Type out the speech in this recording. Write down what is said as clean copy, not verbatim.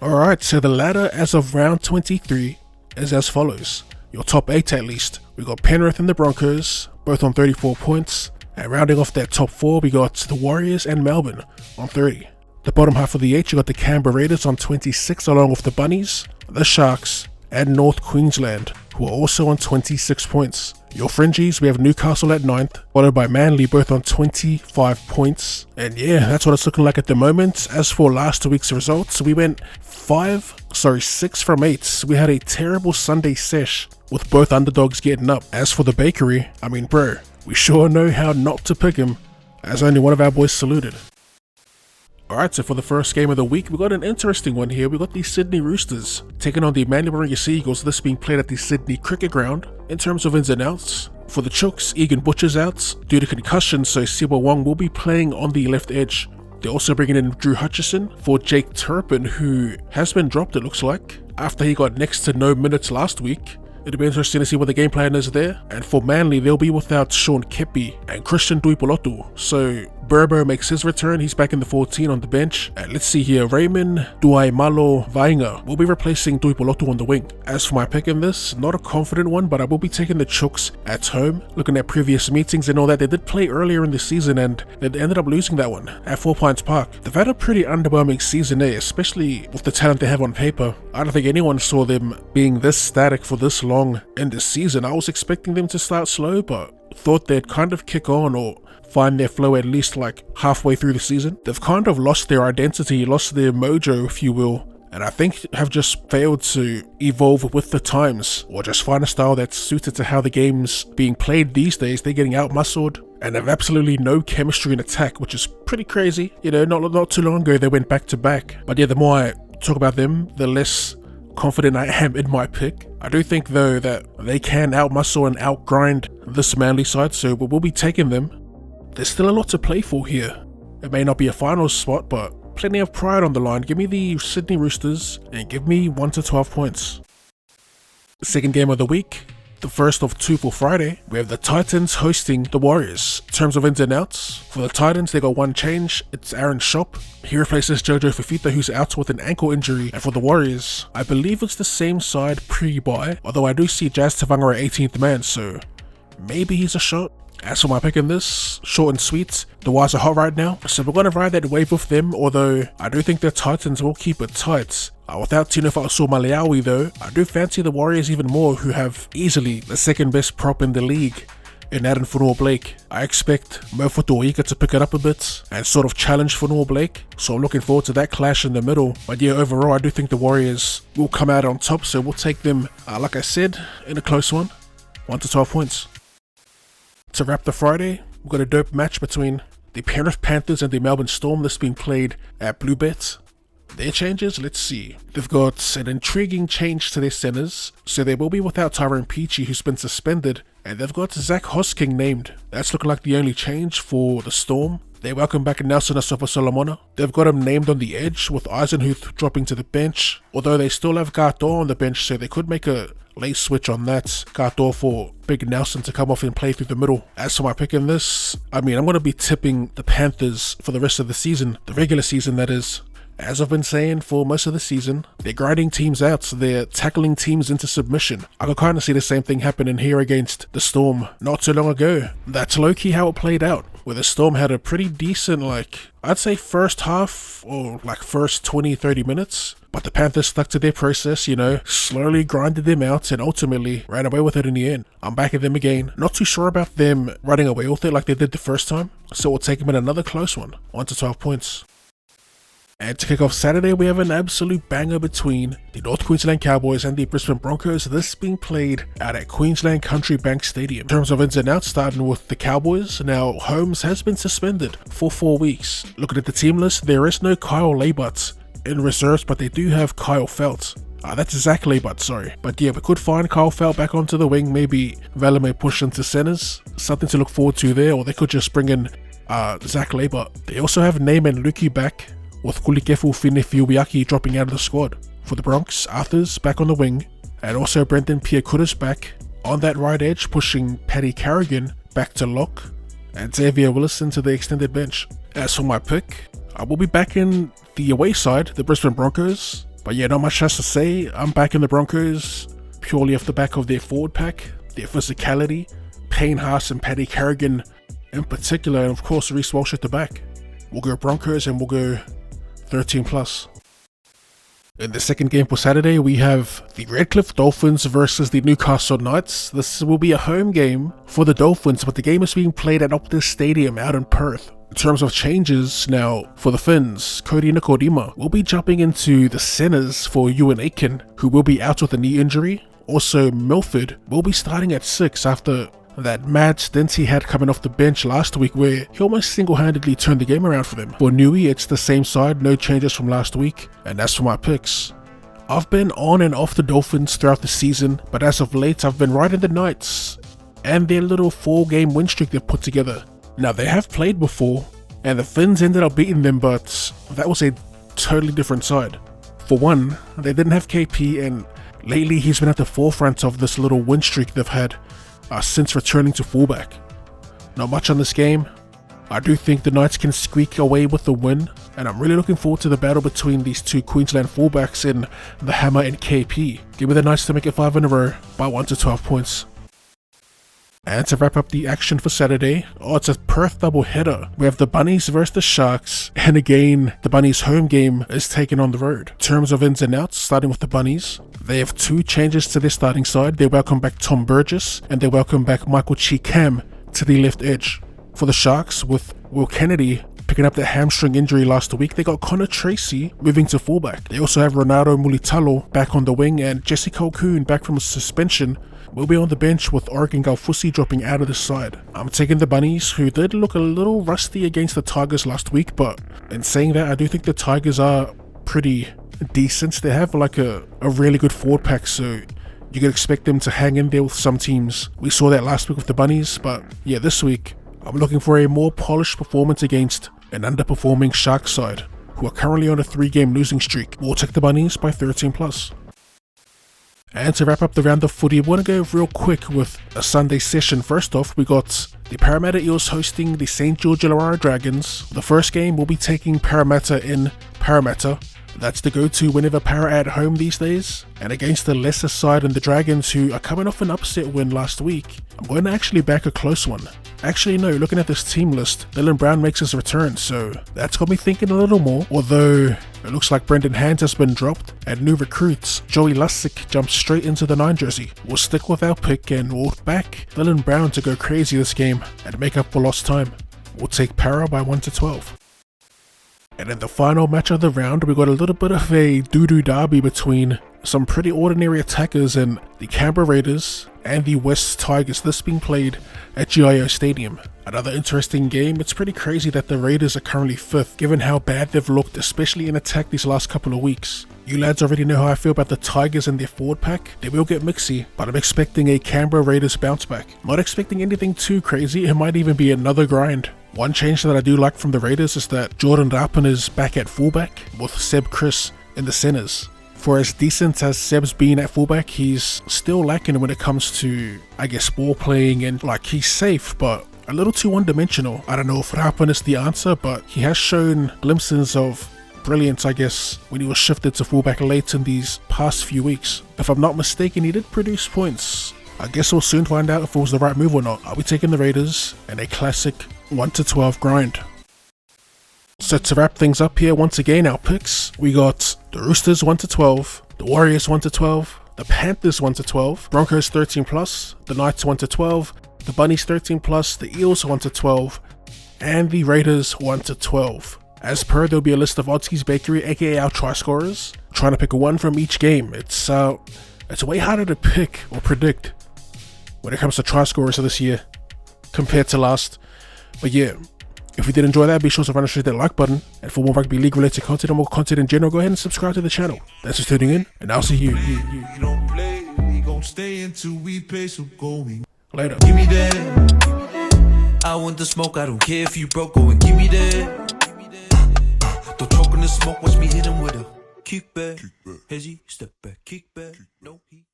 Alright, so the ladder as of round 23 is as follows. Your top 8 at least. We got Penrith and the Broncos, both on 34 points. And rounding off that top 4, we got the Warriors and Melbourne on 30. The bottom half of the 8, you got the Canberra Raiders on 26 along with the Bunnies, the Sharks, and North Queensland, who are also on 26 points. Your fringies, we have Newcastle at 9th, followed by Manly, both on 25 points. And yeah, that's what it's looking like at the moment. As for last week's results, we went 6 from 8. We had a terrible Sunday sesh with both underdogs getting up. As for the bakery, I mean bro, we sure know how not to pick him, as only one of our boys saluted. Alright, so for the first game of the week, we got an interesting one here. We got the Sydney Roosters taking on the Mandurah Seagulls, this being played at the Sydney Cricket Ground. In terms of ins and outs, for the Chooks, Egan Butcher's out due to concussion, so Siwa Wong will be playing on the left edge. They're also bringing in Drew Hutchison for Jake Turpin, who has been dropped it looks like, after he got next to no minutes last week. It'll be interesting to see what the game plan is there. And for Manly, they'll be without Sean Kepi and Christian Tuipolotu. So Burbo makes his return, he's back in the 14 on the bench. And let's see here, Raymond Duaimalo Vainga will be replacing Tuipolotu on the wing. As for my pick in this, not a confident one, but I will be taking the Chooks at home. Looking at previous meetings and all that, they did play earlier in the season and they ended up losing that one at 4 Pines Park. They've had a pretty underwhelming season there, especially with the talent they have on paper. I don't think anyone saw them being this static for this long in this season. I was expecting them to start slow, but thought they'd kind of kick on or find their flow at least like halfway through the season. They've kind of lost their identity, lost their mojo if you will, and I think have just failed to evolve with the times or just find a style that's suited to how the game's being played these days. They're getting out-muscled and have absolutely no chemistry in attack, which is pretty crazy. You know, not too long ago they went back to back, but yeah, the more I talk about them, the less confident I am in my pick. I do think though that they can outmuscle and outgrind this Manly side, so we'll be taking them. There's still a lot to play for here. It may not be a final spot, but plenty of pride on the line. Give me the Sydney Roosters and give me 1 to 12 points. Second game of the week, the first of 2 for Friday, we have the Titans hosting the Warriors. In terms of ins and outs, for the Titans they got one change, it's Aaron Shop. He replaces Jojo Fafita, who's out with an ankle injury. And for the Warriors, I believe it's the same side pre-bye, although I do see Jazz Tavanga at 18th man, so maybe he's a shot. As for my pick in this, short and sweet, the Wires are hot right now, so we're going to ride that wave with them, although I do think the Titans will keep it tight. Without Tino Fa'asua-Maleaui though, I do fancy the Warriors even more, who have easily the second best prop in the league in Adam Fonua-Blake. I expect Mofotu Oika to pick it up a bit and sort of challenge Fonua-Blake, so I'm looking forward to that clash in the middle. But yeah, overall I do think the Warriors will come out on top, so we'll take them, like I said, in a close one, 1 to 12 points. To wrap the Friday, we've got a dope match between the Penrith Panthers and the Melbourne Storm. This being played at Bluebet. Their changes, let's see. They've got an intriguing change to their centres, so they will be without Tyrone Peachey, who's been suspended, and they've got Zach Hosking named. That's looking like the only change for the Storm. They welcome back Nelson Asofa-Solomona. They've got him named on the edge, with Eisenhuth dropping to the bench, although they still have Gato on the bench, so they could make a late switch on that. Gato for Big Nelson to come off and play through the middle. As for my pick in this, I mean, I'm going to be tipping the Panthers for the rest of the season, the regular season that is. As I've been saying for most of the season, they're grinding teams out, so they're tackling teams into submission. I could kind of see the same thing happening here against the Storm not too long ago. That's low-key how it played out, where the Storm had a pretty decent, I'd say first half, or first 20-30 minutes. But the Panthers stuck to their process, slowly grinded them out and ultimately ran away with it in the end. I'm backing them again. Not too sure about them running away with it like they did the first time, so we'll take them in another close one, 1 to 12 points. And to kick off Saturday, we have an absolute banger between the North Queensland Cowboys and the Brisbane Broncos, this being played out at Queensland Country Bank Stadium. In terms of ins and outs, starting with the Cowboys, now Holmes has been suspended for 4 weeks. Looking at the team list, there is no Kyle Laybutt in reserves, but they do have Kyle Felt. That's Zach Laybutt, sorry. But yeah, we could find Kyle Felt back onto the wing, maybe Vela may push into centres, something to look forward to there, or they could just bring in Zach Laybutt. They also have Naaman Luki back, with Kulikefu Finefiubiaki dropping out of the squad. For the Bronx, Arthur's back on the wing, and also Brendan Piakura's back on that right edge, pushing Paddy Carrigan back to lock, and Xavier Willison to the extended bench. As for my pick, I will be back in the away side, the Brisbane Broncos, But yeah, not much else to say. I'm back in the Broncos purely off the back of their forward pack, their physicality, Payne Haas and Paddy Carrigan in particular, and of course Reece Walsh at the back. We'll go Broncos and we'll go 13+. In the second game for Saturday, we have the Redcliffe Dolphins versus the Newcastle Knights. This will be a home game for the Dolphins, but the game is being played at Optus Stadium out in Perth. In terms of changes now for the Finns, Cody Nikodima will be jumping into the centres for Ewan Aitken, who will be out with a knee injury. Also, Milford will be starting at 6 after that mad stint he had coming off the bench last week where he almost single-handedly turned the game around for them. For Newey, it's the same side, no changes from last week, and that's for my picks. I've been on and off the Dolphins throughout the season, but as of late I've been riding the Knights and their little 4-game win streak they've put together. Now they have played before, and the Finns ended up beating them, but that was a totally different side. For one, they didn't have KP, and lately he's been at the forefront of this little win streak they've had since returning to fullback. Not much on this game. I do think the Knights can squeak away with the win, and I'm really looking forward to the battle between these two Queensland fullbacks in the Hammer and KP. Give me the Knights to make it 5 in a row by 1 to 12 points. And to wrap up the action for Saturday, it's a Perth double header. We have the Bunnies versus the Sharks, and again, the Bunnies home game is taken on the road. In terms of ins and outs, starting with the Bunnies, they have 2 changes to their starting side. They welcome back Tom Burgess, and they welcome back Michael Cheekam to the left edge. For the Sharks, with Will Kennedy picking up their hamstring injury last week, they got Connor Tracy moving to fullback. They also have Ronaldo Mulitalo back on the wing, and Jesse Colquhoun back from a suspension will be on the bench with Oregon Galfusi dropping out of the side. I'm taking the Bunnies, who did look a little rusty against the Tigers last week, but in saying that, I do think the Tigers are pretty decent. They have like a really good forward pack, so you could expect them to hang in there with some teams. We saw that last week with the Bunnies, but yeah, this week I'm looking for a more polished performance against an underperforming Sharks side, who are currently on a 3-game losing streak. We'll take the Bunnies by 13+. And to wrap up the round of footy, we're going to go real quick with a Sunday session. First off, we got the Parramatta Eels hosting the St. George Illawarra Dragons. The first game will be taking Parramatta in Parramatta. That's the go-to whenever Para at home these days. And against the lesser side and the Dragons, who are coming off an upset win last week, I'm going to actually back a close one. Actually no, looking at this team list, Dylan Brown makes his return, so that's got me thinking a little more. Although it looks like Brendan Hand has been dropped, and new recruits Joey Lussick jumps straight into the 9 jersey. We'll stick with our pick and we'll back Dylan Brown to go crazy this game and make up for lost time. We'll take Para by 1 to 12. And in the final match of the round, we got a little bit of a doo-doo derby between some pretty ordinary attackers and the Canberra Raiders and the West Tigers, this being played at GIO Stadium. Another interesting game. It's pretty crazy that the Raiders are currently 5th, given how bad they've looked, especially in attack these last couple of weeks. You lads already know how I feel about the Tigers and their forward pack. They will get mixy, but I'm expecting a Canberra Raiders bounce back. Not expecting anything too crazy, it might even be another grind. One change that I do like from the Raiders is that Jordan Rapin is back at fullback with Seb Chris in the centres. For as decent as Seb's been at fullback, he's still lacking when it comes to, I guess, ball playing, and like, he's safe, but a little too one-dimensional. I don't know if Rapin is the answer, but he has shown glimpses of brilliance, I guess, when he was shifted to fullback late in these past few weeks. If I'm not mistaken, he did produce points. I guess we'll soon find out if it was the right move or not. I'll be taking the Raiders and a classic 1 to 12 grind. So to wrap things up here, once again, our picks, we got the Roosters 1 to 12, the Warriors 1 to 12, the Panthers 1 to 12, Broncos 13+, the Knights 1 to 12, the Bunnies 13+, the Eels 1 to 12, and the Raiders 1 to 12. As per, there'll be a list of Oddskis Bakery, aka our try scorers. I'm trying to pick one from each game. It's way harder to pick or predict when it comes to try scorers of this year compared to last. But yeah, if you did enjoy that, be sure to run that like button, and for more rugby league related content and more content in general, go ahead and subscribe to the channel. Thanks for tuning in, and I'll see you later. Give me that. I want the smoke, I don't care if you broke, go and give me that. Don't choke on the smoke, watch me hit him with a kick back. Hezzy, step back, kick back, no heat.